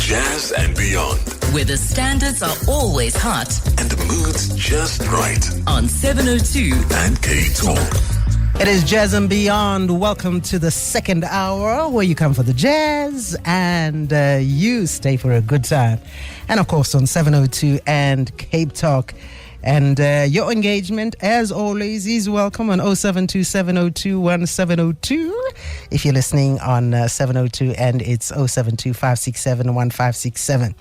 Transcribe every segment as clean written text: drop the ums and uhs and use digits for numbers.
Jazz and beyond. Where the standards are always hot. And the mood's just right. On 702 and CapeTalk. It is Jazz and Beyond. Welcome to the second hour where you come for the jazz and you stay for a good time. And of course on 702 and CapeTalk. And your engagement, as always, is welcome on 072-702-1702. If you're listening on 702 and it's 072-567-1567.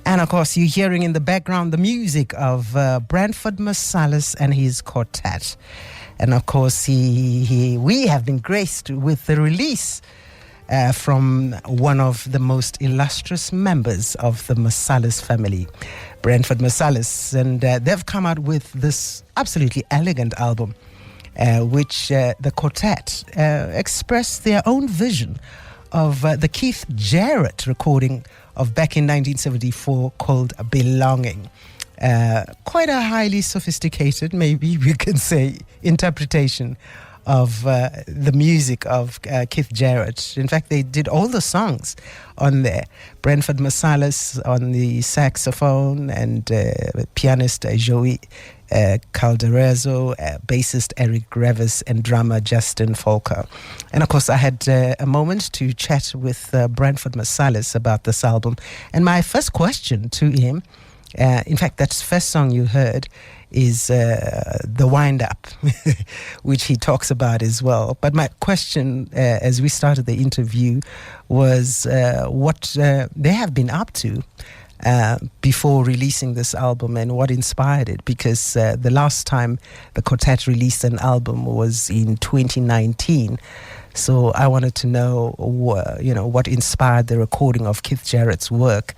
And of course, you're hearing in the background the music of Branford Marsalis and his quartet. And of course, we have been graced with the release from one of the most illustrious members of the Marsalis family, Branford Marsalis. And they've come out with this absolutely elegant album, which the quartet expressed their own vision of the Kieth Jarretts recording of back in 1974 called Belonging. Quite a highly sophisticated, maybe we can say, interpretation of the music of Kieth Jarretts. In fact, they did all the songs on there. Branford Marsalis on the saxophone and pianist Joey Calderezzo, bassist Eric Revis, and drummer Justin Folker. And of course, I had a moment to chat with Branford Marsalis about this album. And my first question to him, in fact, that first song you heard is The Wind Up, which he talks about as well. But my question, as we started the interview, was what they have been up to before releasing this album and what inspired it. Because the last time the quartet released an album was in 2019. So I wanted to know, what inspired the recording of Kieth Jarretts' work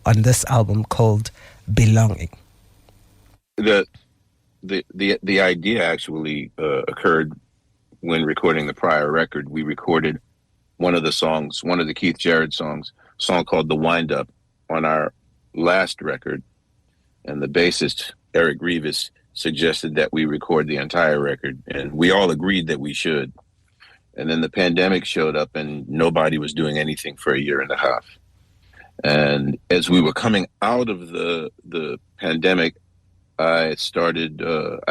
on this album called Belonging. The idea actually occurred when recording the prior record. We recorded one of the Kieth Jarretts songs, a song called The Wind Up, on our last record. And the bassist, Eric Revis, suggested that we record the entire record. And we all agreed that we should. And then the pandemic showed up and nobody was doing anything for a year and a half. And as we were coming out of the pandemic, I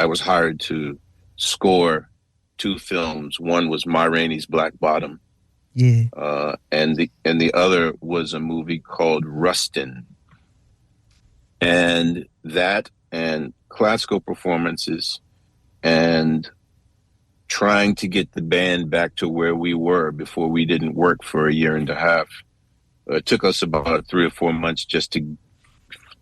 was hired to score two films. One was Ma Rainey's Black Bottom. Yeah. And the other was a movie called Rustin. And that and classical performances and trying to get the band back to where we were before we didn't work for a year and a half. It took us about 3 or 4 months just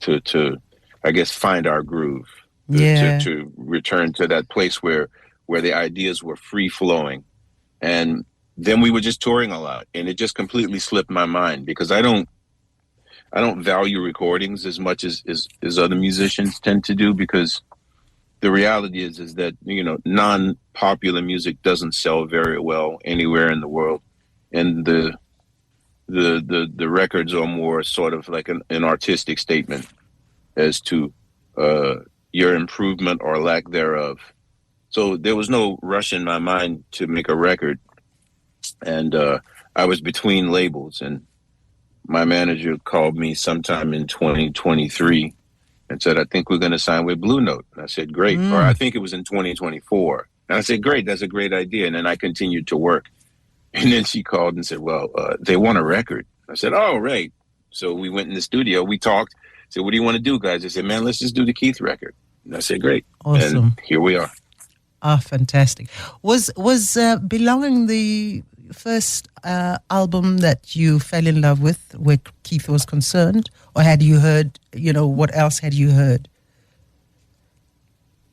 to I guess, find our groove, to return to that place where the ideas were free flowing. And then we were just touring a lot, and it just completely slipped my mind because I don't value recordings as much as other musicians tend to do, because the reality is that, non-popular music doesn't sell very well anywhere in the world. And the records are more sort of like an artistic statement as to your improvement or lack thereof. So there was no rush in my mind to make a record. And I was between labels, and my manager called me sometime in 2023 and said, I think we're going to sign with Blue Note. And I said, great. Or I think it was in 2024. And I said, great, that's a great idea. And then I continued to work. And then she called and said, well, they want a record. I said, oh, right. So we went in the studio, we talked, said, what do you want to do, guys? They said, man, let's just do the Kieth record. And I said, great. Awesome. And here we are. Ah, fantastic. Was Belonging the first album that you fell in love with where Kieth was concerned? Or had you heard, what else had you heard?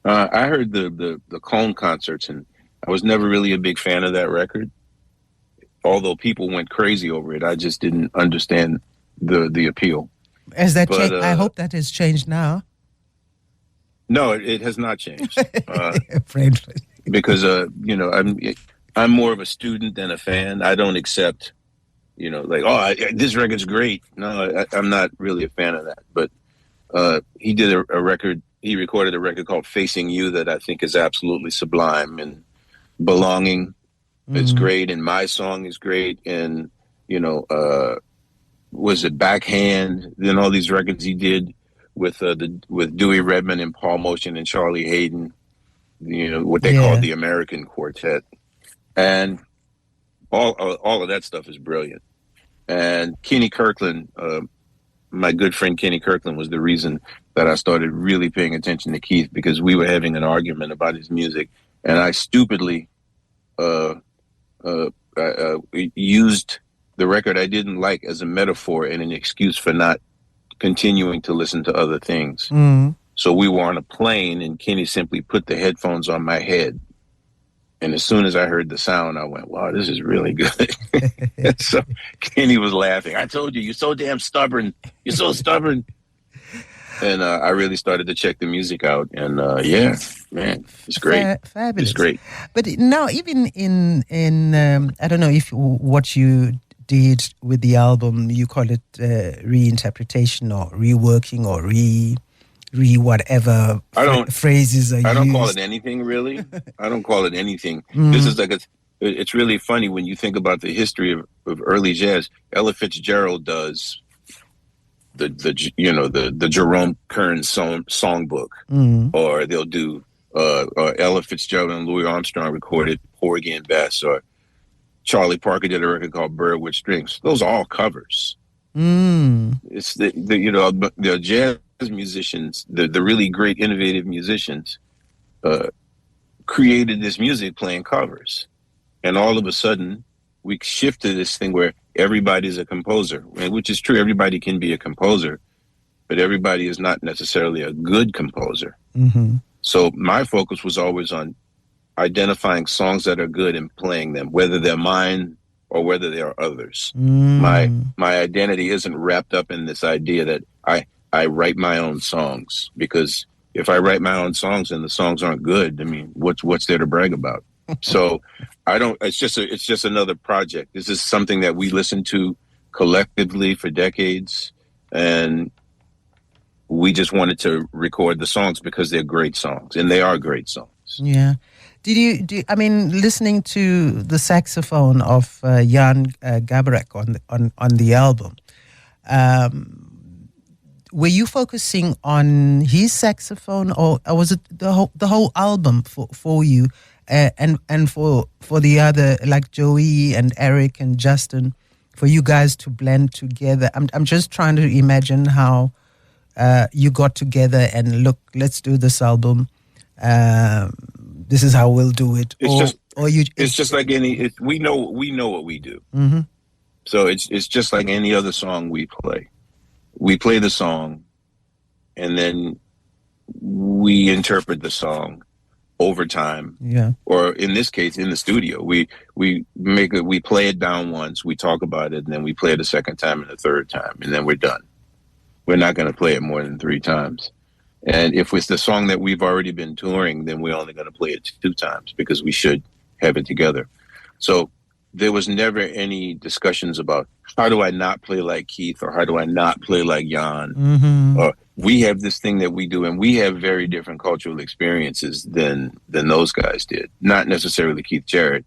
I heard the Cone concerts, and I was never really a big fan of that record. Although people went crazy over it, I just didn't understand the appeal. Has that changed? I hope that has changed now. No, it has not changed. Because I'm more of a student than a fan. I don't accept, this record's great. No, I'm not really a fan of that. But he did a record. He recorded a record called Facing You that I think is absolutely sublime, and Belonging. It's great, and My Song is great, and was it Backhand? Then all these records he did with Dewey Redman and Paul Motion and Charlie Hayden. What they called the American Quartet, and all of that stuff is brilliant. And Kenny Kirkland, my good friend Kenny Kirkland, was the reason that I started really paying attention to Kieth, because we were having an argument about his music, and I stupidly used the record I didn't like as a metaphor and an excuse for not continuing to listen to other things. Mm. So we were on a plane, and Kenny simply put the headphones on my head. And as soon as I heard the sound, I went, wow, this is really good. So Kenny was laughing. I told you, you're so damn stubborn. You're so stubborn. And I really started to check the music out. And yeah, man, it's great. Fabulous. It's great. But now, even in I don't know if what you did with the album, you call it reinterpretation or reworking or re whatever phrases are used. I don't call it anything, really. I don't call it anything. This is like it's really funny when you think about the history of early jazz. Ella Fitzgerald does the Jerome Kern songbook, or they'll do Ella Fitzgerald and Louis Armstrong recorded Porgy and Bess, or Charlie Parker did a record called Bird with Strings. Those are all covers. It's the jazz musicians, the really great innovative musicians, created this music playing covers, and all of a sudden we shift to this thing where everybody's a composer, which is true. Everybody can be a composer, but everybody is not necessarily a good composer. So my focus was always on identifying songs that are good and playing them, whether they're mine or whether they are others. My identity isn't wrapped up in this idea that I write my own songs, because if I write my own songs and the songs aren't good, I mean, what's there to brag about? So I don't. It's just another project. This is something that we listened to collectively for decades, and we just wanted to record the songs because they're great songs, and they are great songs. Yeah. I mean, listening to the saxophone of Jan Gabarek on the album, were you focusing on his saxophone, or was it the whole album for you, and for the other, like Joey and Eric and Justin, for you guys to blend together? I'm just trying to imagine how you got together and look, let's do this album. This is how we'll do it. It's just like any. We know what we do. So it's just like any other song we play. We play the song, and then we interpret the song over time. Yeah. Or in this case, in the studio, we play it down once, we talk about it, and then we play it a second time and a third time, and then we're done. We're not going to play it more than 3 times. And if it's the song that we've already been touring, then we're only going to play it 2 times, because we should have it together. So there was never any discussions about how do I not play like Kieth, or how do I not play like Jan. Or we have this thing that we do, and we have very different cultural experiences than those guys did. Not necessarily Kieth Jarrett,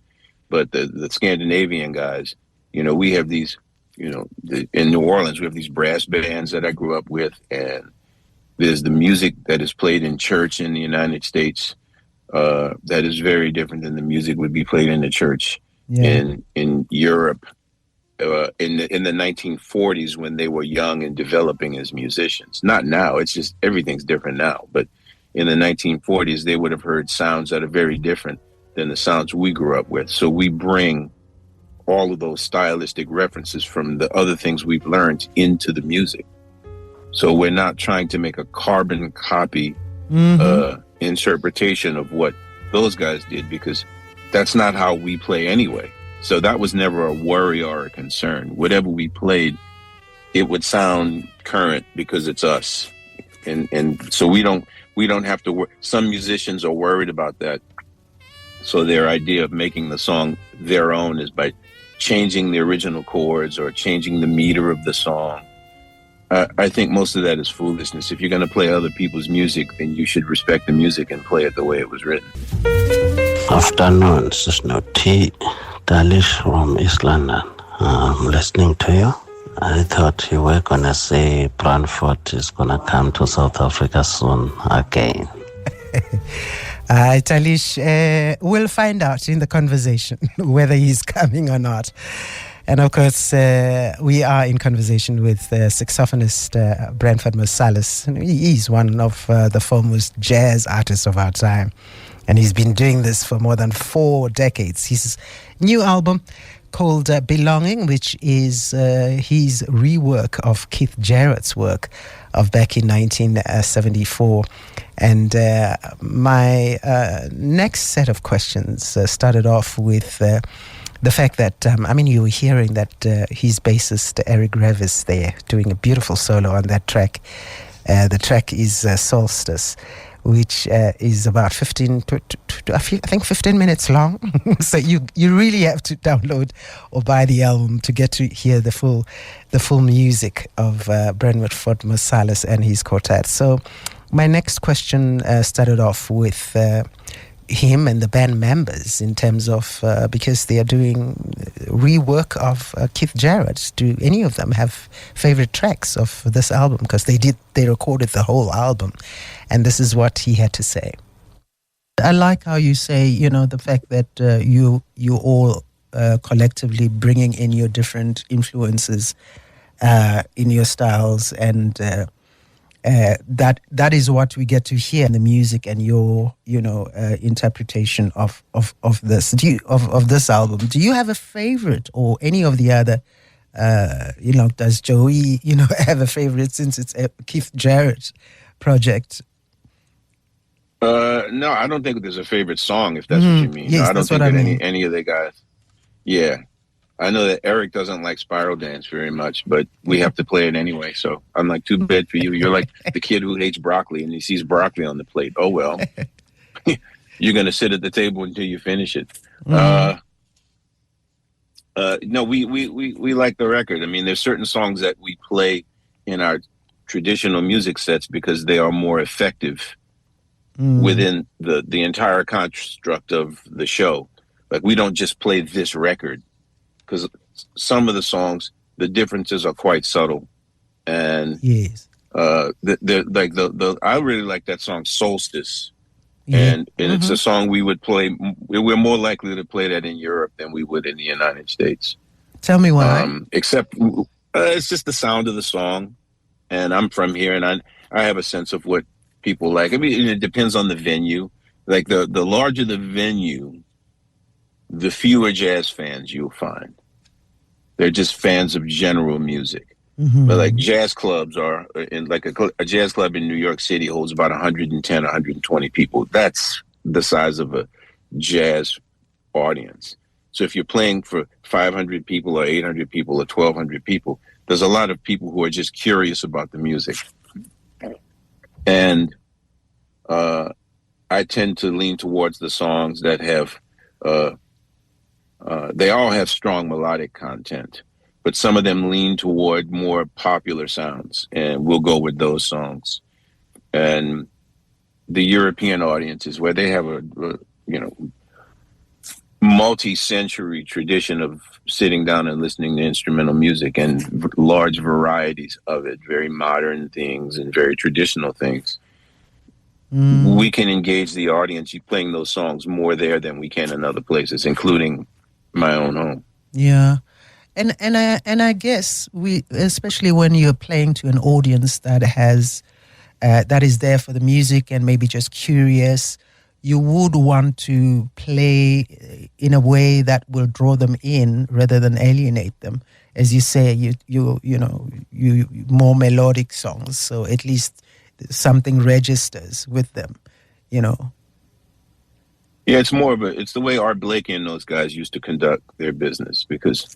but the Scandinavian guys. We have these, in New Orleans, we have these brass bands that I grew up with, and there's the music that is played in church in the United States that is very different than the music would be played in the church in Europe in the 1940s, when they were young and developing as musicians. Not now. It's just everything's different now. But in the 1940s, they would have heard sounds that are very different than the sounds we grew up with. So we bring all of those stylistic references from the other things we've learned into the music. So we're not trying to make a carbon copy interpretation of what those guys did, because that's not how we play anyway. So that was never a worry or a concern. Whatever we played, it would sound current because it's us. And so we don't have to worry. Some musicians are worried about that. So their idea of making the song their own is by changing the original chords or changing the meter of the song. I think most of that is foolishness. If you're going to play other people's music, then you should respect the music and play it the way it was written. Afternoon, this is Noti Dalish from East London. I'm listening to you. I thought you were gonna say Branford is gonna come to South Africa soon again. Talish, we'll find out in the conversation whether he's coming or not. And of course, we are in conversation with saxophonist Branford Marsalis. He's one of the foremost jazz artists of our time. And he's been doing this for more than 4 decades. His new album called Belonging, which is his rework of Kieth Jarretts' work of back in 1974. And my next set of questions started off with the fact that, you were hearing that his bassist Eric Revis there doing a beautiful solo on that track. The track is Solstice, which is about 15 minutes long. So you really have to download or buy the album to get to hear the full music of Branford Marsalis and his quartet. So my next question started off with him and the band members in terms of because they are doing rework of Kieth Jarretts. Do any of them have favorite tracks of this album? Because they recorded the whole album, and this is what he had to say. I like how you say, the fact that you all collectively bringing in your different influences in your styles, and that is what we get to hear in the music and your interpretation of this of this album. Do you have a favorite or any of the other? Does Joey have a favorite since it's a Kieth Jarrett project? No, I don't think there's a favorite song, if that's what you mean. Yes, no, I don't that's think what that I mean. any of the guys. Yeah. I know that Eric doesn't like Spiral Dance very much, but we have to play it anyway. So I'm like, too bad for you. You're like the kid who hates broccoli and he sees broccoli on the plate. Oh, well, you're going to sit at the table until you finish it. No, we like the record. I mean, there's certain songs that we play in our traditional music sets because they are more effective within the entire construct of the show. Like, we don't just play this record, because some of the songs, the differences are quite subtle, and yes, I really like that song Solstice, and it's a song we would play. We're more likely to play that in Europe than we would in the United States. Tell me why. Except it's just the sound of the song, and I'm from here, and I have a sense of what people like. I mean, it depends on the venue. Like the larger the venue, the fewer jazz fans you'll find. They're just fans of general music. But like jazz clubs are, in like a jazz club in New York City holds about 110, 120 people. That's the size of a jazz audience. So if you're playing for 500 people or 800 people or 1,200 people, there's a lot of people who are just curious about the music. And I tend to lean towards the songs that have they all have strong melodic content, but some of them lean toward more popular sounds, and we'll go with those songs. And the European audiences, where they have a multi-century tradition of sitting down and listening to instrumental music and large varieties of it, very modern things and very traditional things. We can engage the audience playing those songs more there than we can in other places, including my own home. Yeah. And I guess we, especially when you're playing to an audience that has that is there for the music and maybe just curious, you would want to play in a way that will draw them in rather than alienate them. As you say, you more melodic songs, so at least something registers with them, Yeah, it's it's the way Art Blakey and those guys used to conduct their business, because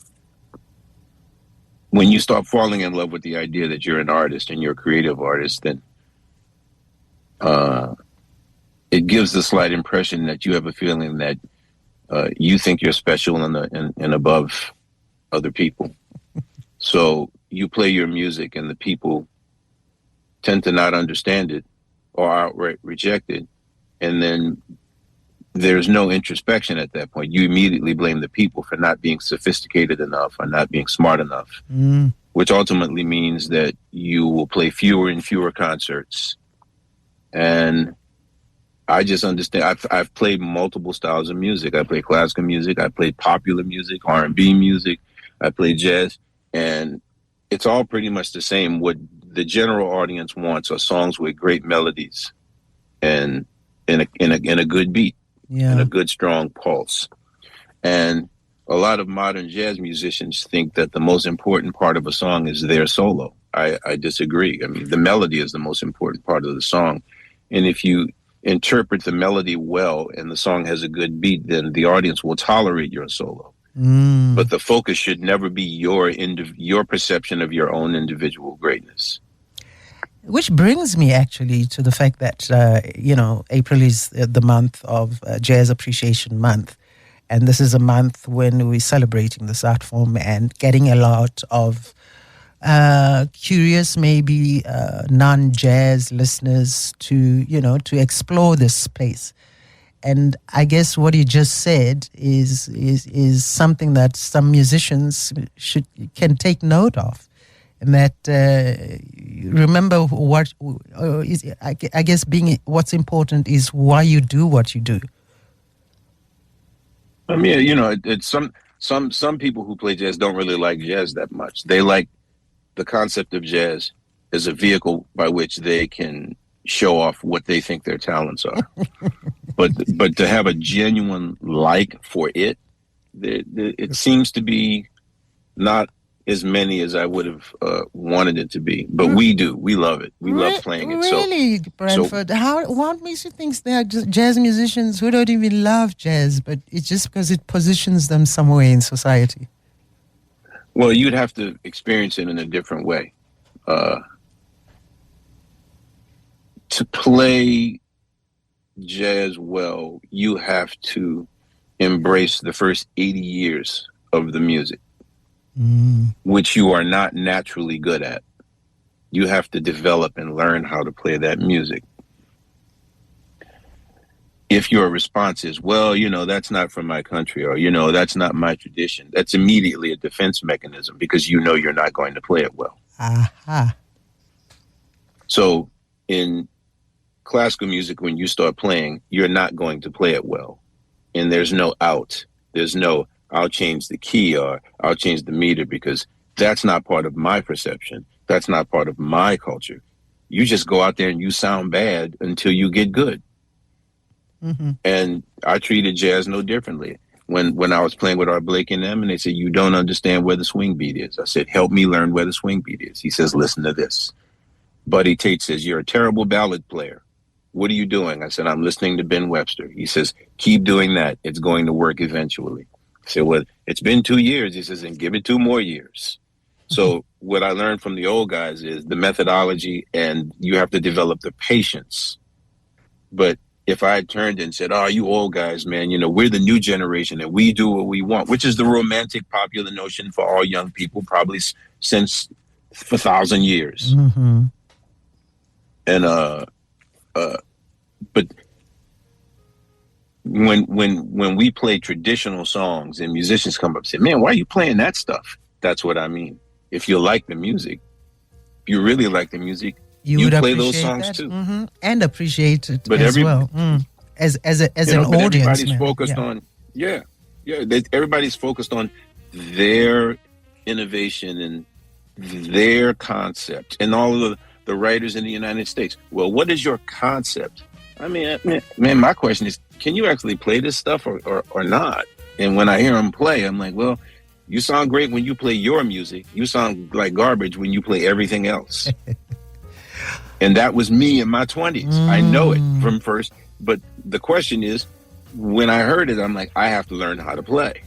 when you start falling in love with the idea that you're an artist and you're a creative artist, then it gives the slight impression that you have a feeling that you think you're special and above other people. So you play your music and the people tend to not understand it or outright reject it. And then there's no introspection at that point. You immediately blame the people for not being sophisticated enough or not being smart enough, which ultimately means that you will play fewer and fewer concerts. And I just understand. I've played multiple styles of music. I play classical music. I play popular music, R&B music. I play jazz, and it's all pretty much the same. What the general audience wants are songs with great melodies, and in a good beat, and a good strong pulse. And a lot of modern jazz musicians think that the most important part of a song is their solo. I disagree. I mean, the melody is the most important part of the song, and if you interpret the melody well and the song has a good beat, then the audience will tolerate your solo. But the focus should never be your perception of your own individual greatness. Which brings me actually to the fact that, April is the month of Jazz Appreciation Month. And this is a month when we're celebrating this art form and getting a lot of curious, maybe non-jazz listeners to explore this space. And I guess what you just said is something that some musicians can take note of, and that remember what I guess what's important is why you do what you do. I mean, it's some people who play jazz don't really like jazz that much. They like the concept of jazz as a vehicle by which they can show off what they think their talents are. But to have a genuine like for it, it seems to be not as many as I would have wanted it to be. But we do. We love it. We love playing it. Really, Branford? What makes you think there are jazz musicians who don't even love jazz, but it's just because it positions them somewhere in society? Well, you'd have to experience it in a different way. To play jazz well, you have to embrace the first 80 years of the music, which you are not naturally good at. You have to develop and learn how to play that music. If your response is, well, that's not from my country, or, that's not my tradition, that's immediately a defense mechanism because you're not going to play it well. Aha. So in classical music, when you start playing, you're not going to play it well. And there's no out. There's no, I'll change the key or I'll change the meter because that's not part of my perception. That's not part of my culture. You just go out there and you sound bad until you get good. Mm-hmm. And I treated jazz no differently. When I was playing with Art Blake and them, and they said, you don't understand where the swing beat is. I said, help me learn where the swing beat is. He says, listen to this. Buddy Tate says, you're a terrible ballad player. What are you doing? I said, I'm listening to Ben Webster. He says, keep doing that. It's going to work eventually. I said, well, it's been 2 years. He says, and give it 2 more years. So what I learned from the old guys is the methodology, and you have to develop the patience. But if I had turned and said, oh, you old guys, man, we're the new generation and we do what we want, which is the romantic popular notion for all young people, probably since for 1,000 years. Mm-hmm. And, but when we play traditional songs and musicians come up and say, man, why are you playing that stuff? That's what I mean. If you like the music, if you really like the music, you would play those songs that too, and appreciate it as well. As an audience, everybody's focused on everybody's focused on their innovation and their concept, and all of the writers in the United States. Well, what is your concept? I mean, man, my question is, can you actually play this stuff or not? And when I hear them play, I'm like, well, you sound great when you play your music. You sound like garbage when you play everything else. And that was me in my 20s. I know it from first. But the question is, when I heard it, I'm like, I have to learn how to play.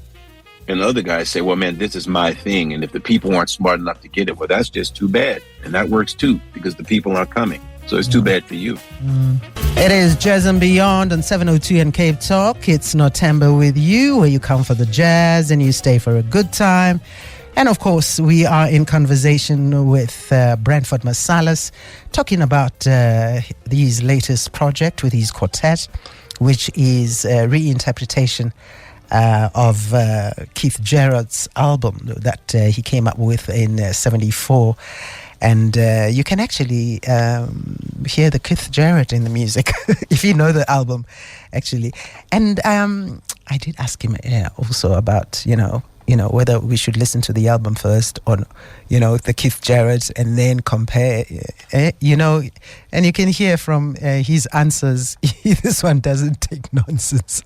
And the other guys say, well, man, this is my thing. And if the people aren't smart enough to get it, well, that's just too bad. And that works too, because the people aren't coming. So it's too bad for you. It is Jazz and Beyond on 702 and CapeTalk. It's Nothemba with you, where you come for the jazz and you stay for a good time. And of course, we are in conversation with Branford Marsalis, talking about his latest project with his quartet, which is a reinterpretation of Kieth Jarretts' album that he came up with in '74. And you can actually hear the Kieth Jarrett in the music if you know the album, actually. And I did ask him also about, whether we should listen to the album first or, the Kieth Jarrett and then compare, and you can hear from his answers, this one doesn't take nonsense.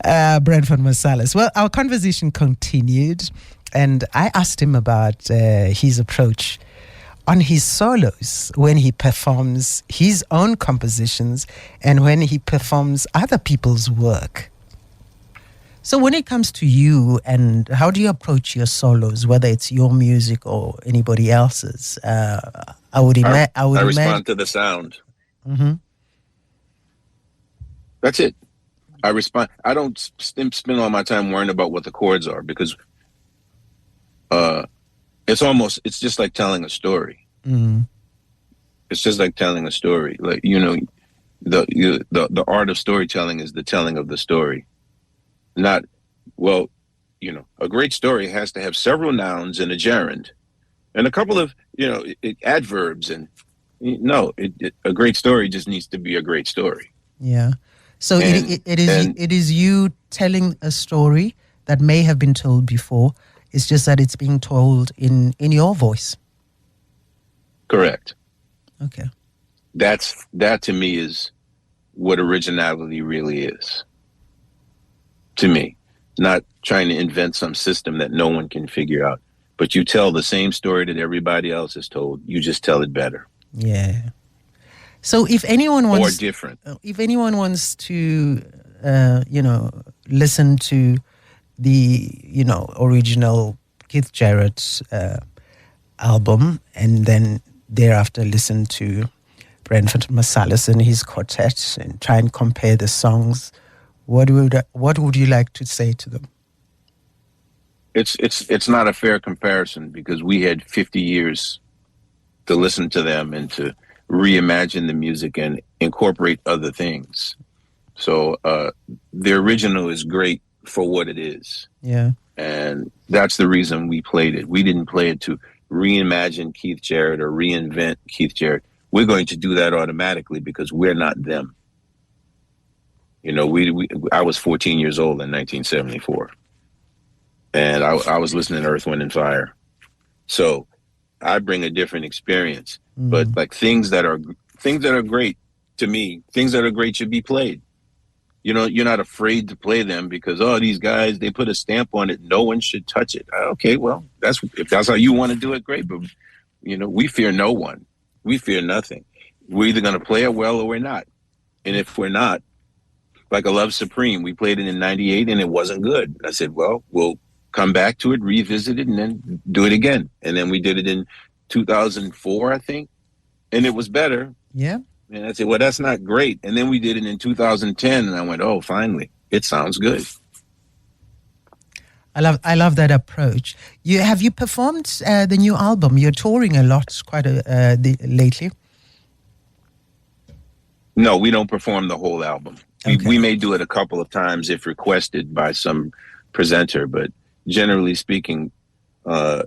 Branford Marsalis. Well, our conversation continued, and I asked him about his approach on his solos when he performs his own compositions and when he performs other people's work. So when it comes to you, and how do you approach your solos, whether it's your music or anybody else's? I respond to the sound. Mm-hmm. That's it. I respond. I don't spend all my time worrying about what the chords are, because it's just like telling a story. Mm. It's just like telling a story. Like, the art of storytelling is the telling of the story. Not, a great story has to have several nouns and a gerund and a couple of, adverbs. And a great story just needs to be a great story. Yeah. So it is you telling a story that may have been told before. It's just that it's being told in your voice. Correct. Okay. That to me is what originality really is. To me, not trying to invent some system that no one can figure out, but you tell the same story that everybody else is told. You just tell it better. Yeah. So if anyone wants, or different, if anyone wants to, listen to the, original Kieth Jarrett's album, and then thereafter listen to Branford Marsalis and his quartet and try and compare the songs, what would you like to say to them? It's not a fair comparison, because we had 50 years to listen to them and to reimagine the music and incorporate other things. So the original is great for what it is. Yeah. And that's the reason we played it. We didn't play it to reimagine Kieth Jarrett or reinvent Kieth Jarrett. We're going to do that automatically because we're not them. I was 14 years old in 1974, and I was listening to Earth, Wind, and Fire. So I bring a different experience. Mm. But like things that are great to me, things that are great should be played. You're not afraid to play them because, these guys, they put a stamp on it. No one should touch it. Okay, well, if that's how you want to do it, great. But, we fear no one. We fear nothing. We're either going to play it well or we're not. And if we're not, like A Love Supreme, we played it in 98 and it wasn't good. I said, well, we'll come back to it, revisit it, and then do it again. And then we did it in 2004, I think, and it was better. Yeah. And I said, well, that's not great. And then we did it in 2010, and I went, oh, finally, it sounds good. I love that approach. Have you performed the new album? You're touring a lot lately. No, we don't perform the whole album. Okay. We may do it a couple of times if requested by some presenter, but generally speaking, like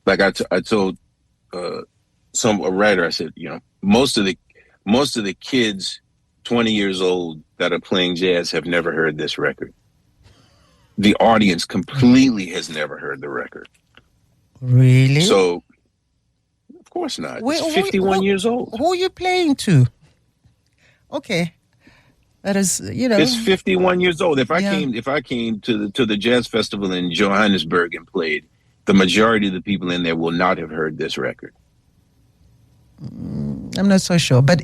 I told a writer, I said, most of the kids 20 years old that are playing jazz have never heard this record. The audience completely has never heard the record. Really? So, of course not. It's 51 years old. Who are you playing to? Okay. That is, It's 51 years old. If I came to the jazz festival in Johannesburg and played, the majority of the people in there will not have heard this record. I'm not so sure, but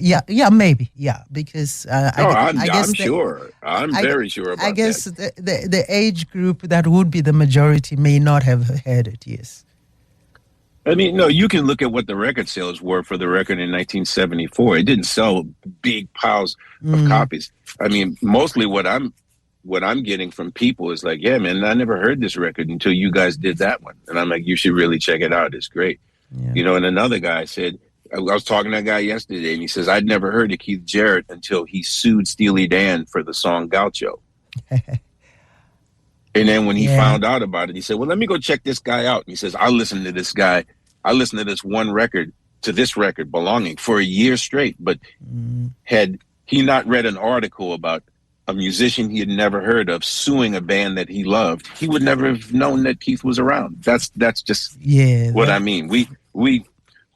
maybe, because I'm sure. I'm very sure about that. I guess the age group that would be the majority may not have heard it. Yes. I mean, no, you can look at what the record sales were for the record in 1974. It didn't sell big piles of copies. I mean, mostly what I'm getting from people is like, yeah, man, I never heard this record until you guys did that one. And I'm like, you should really check it out. It's great. Yeah. And another guy said, I was talking to a guy yesterday, and he says, I'd never heard of Kieth Jarrett until he sued Steely Dan for the song Gaucho. And then when he Yeah. found out about it, he said, well, let me go check this guy out. And he says, I listened to this guy. I listened to this one record, to this record, Belonging, for a year straight. But had he not read an article about a musician he had never heard of suing a band that he loved, he would never have known that Kieth was around. That's just what I mean. We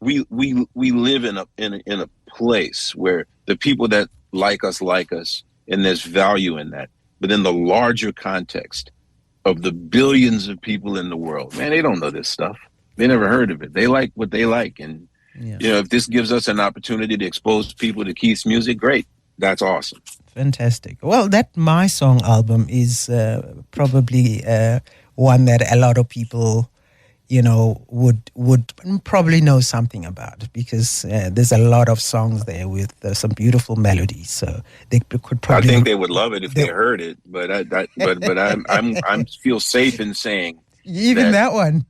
live in a place where the people that like us, and there's value in that. But in the larger context of the billions of people in the world, man, they don't know this stuff. They never heard of it. They like what they like. And, if this gives us an opportunity to expose people to Kieth's music, great. That's awesome. Fantastic. Well, that My Song album is probably one that a lot of people, would probably know something about, because there's a lot of songs there with some beautiful melodies. So they could probably. I think they would love it if they heard it, but I feel safe in saying even that one.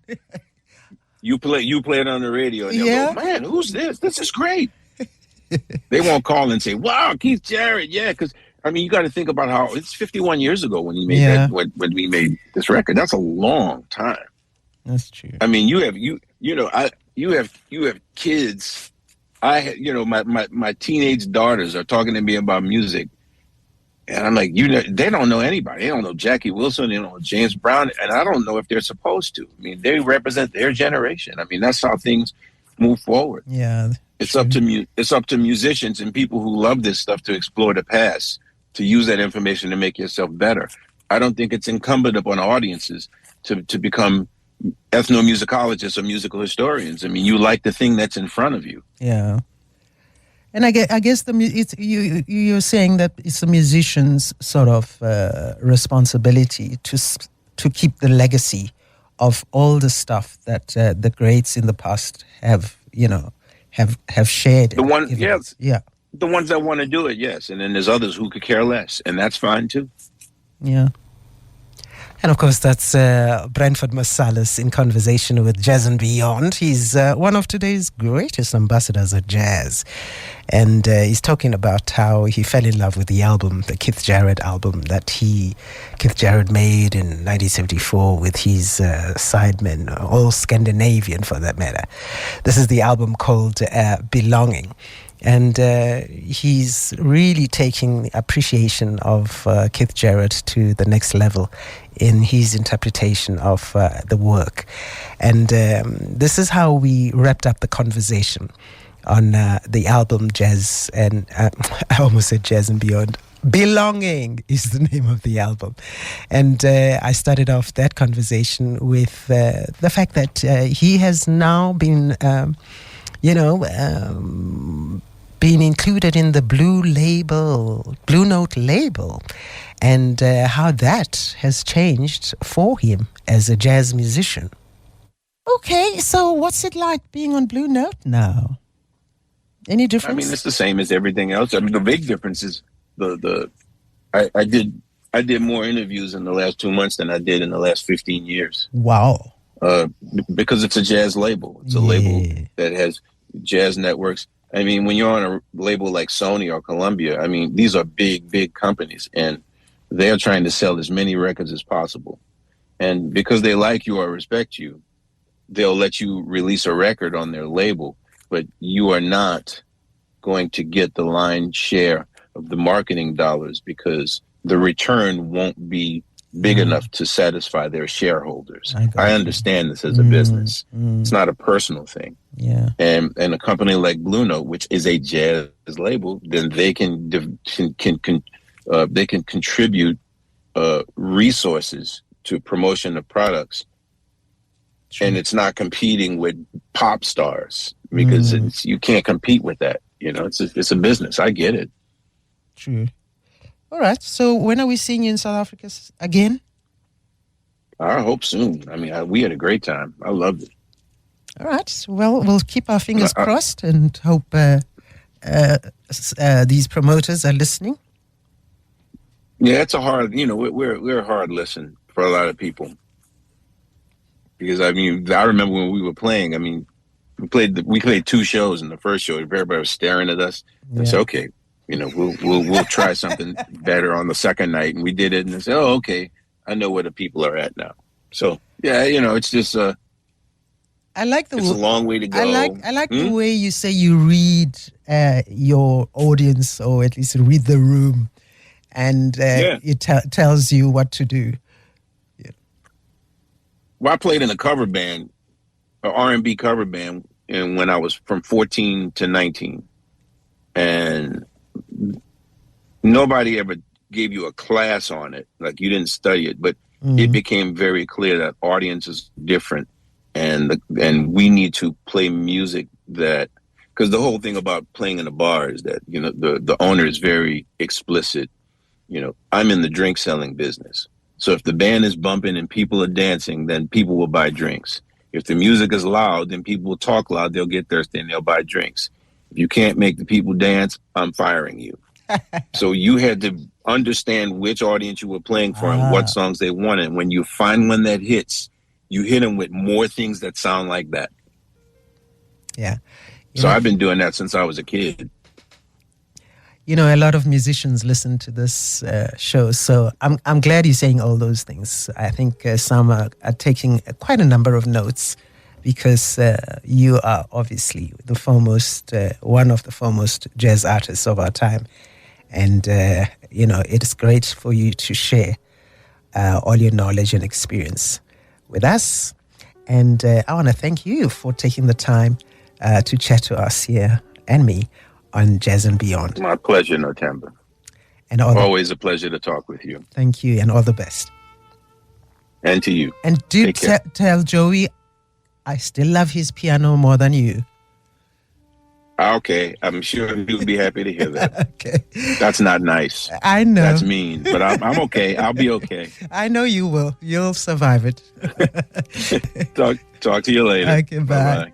You play it on the radio, and they'll go, man, who's this? This is great. They won't call and say, wow, Kieth Jarrett, yeah, because you got to think about how it's 51 years ago when he made that, when we made this record. That's a long time. That's true. You have kids. My teenage daughters are talking to me about music, and I'm like, they don't know anybody. They don't know Jackie Wilson. They don't know James Brown, and I don't know if they're supposed to. They represent their generation. That's how things move forward. Yeah, it's up to musicians and people who love this stuff to explore the past, to use that information to make yourself better. I don't think it's incumbent upon audiences to become ethnomusicologists or musical historians. You like the thing that's in front of you. Yeah. And I guess you're saying that it's the musician's sort of responsibility to keep the legacy of all the stuff that the greats in the past have shared. The ones that want to do it, yes, and then there's others who could care less, and that's fine too. Yeah. And of course, that's Branford Marsalis in conversation with Jazz and Beyond. He's one of today's greatest ambassadors of jazz. And he's talking about how he fell in love with the album, the Kieth Jarrett album that Kieth Jarrett made in 1974 with his sidemen, all Scandinavian for that matter. This is the album called Belonging. And he's really taking the appreciation of Kieth Jarrett to the next level in his interpretation of the work. And this is how we wrapped up the conversation on the album Jazz and... I almost said Jazz and Beyond. Belonging is the name of the album. And I started off that conversation with the fact that he has now been... being included in the Blue Note label, and how that has changed for him as a jazz musician. Okay, so what's it like being on Blue Note now? Any difference? It's the same as everything else. The big difference is I did more interviews in the last 2 months than I did in the last 15 years. Wow. Because it's a jazz label. It's a label that has jazz networks. When you're on a label like Sony or Columbia, these are big companies, and they're trying to sell as many records as possible. And because they like you or respect you, they'll let you release a record on their label, but you are not going to get the lion's share of the marketing dollars because the return won't be big enough to satisfy their shareholders. I understand this as a business. It's not a personal thing. Yeah. And a company like Blue Note, which is a jazz label, then they can contribute resources to promotion of products. Sure. And it's not competing with pop stars because you can't compete with that. It's a business. I get it. True. All right. So when are we seeing you in South Africa again? I hope soon. We had a great time. I loved it. All right. Well, we'll keep our fingers crossed and hope these promoters are listening. Yeah, it's a hard. We're a hard listen for a lot of people because I remember when we were playing. We played 2 shows, and the first show everybody was staring at us. I said, okay. we'll try something better on the second night. And we did it, and they said, oh, okay, I know where the people are at now. So yeah, it's just I like it's a long way to go. I like the way you say you read your audience, or at least read the room, and it tells you what to do. Yeah. Well, I played in a cover band, an R&B cover band, and when I was from 14 to 19, and nobody ever gave you a class on it. Like, you didn't study it, but it became very clear that audience is different. And we need to play music that, because the whole thing about playing in a bar is that, the owner is very explicit. I'm in the drink selling business. So if the band is bumping and people are dancing, then people will buy drinks. If the music is loud, then people will talk loud, they'll get thirsty and they'll buy drinks. If you can't make the people dance, I'm firing you. So you had to understand which audience you were playing for and what songs they wanted. When you find one that hits, you hit them with more things that sound like that. Yeah. So I've been doing that since I was a kid. A lot of musicians listen to this show, so I'm glad you're saying all those things. I think some are taking quite a number of notes, because you are obviously the foremost, one of the foremost jazz artists of our time. And, it is great for you to share all your knowledge and experience with us. And I want to thank you for taking the time to chat to us here and me on Jazz and Beyond. My pleasure, Nothemba. And always a pleasure to talk with you. Thank you, and all the best. And to you. And do tell Joey I still love his piano more than you. Okay, I'm sure he'll be happy to hear that. Okay. That's not nice. I know. That's mean, but I'm okay. I'll be okay. I know you will. You'll survive it. Talk to you later. Okay, bye. Bye-bye.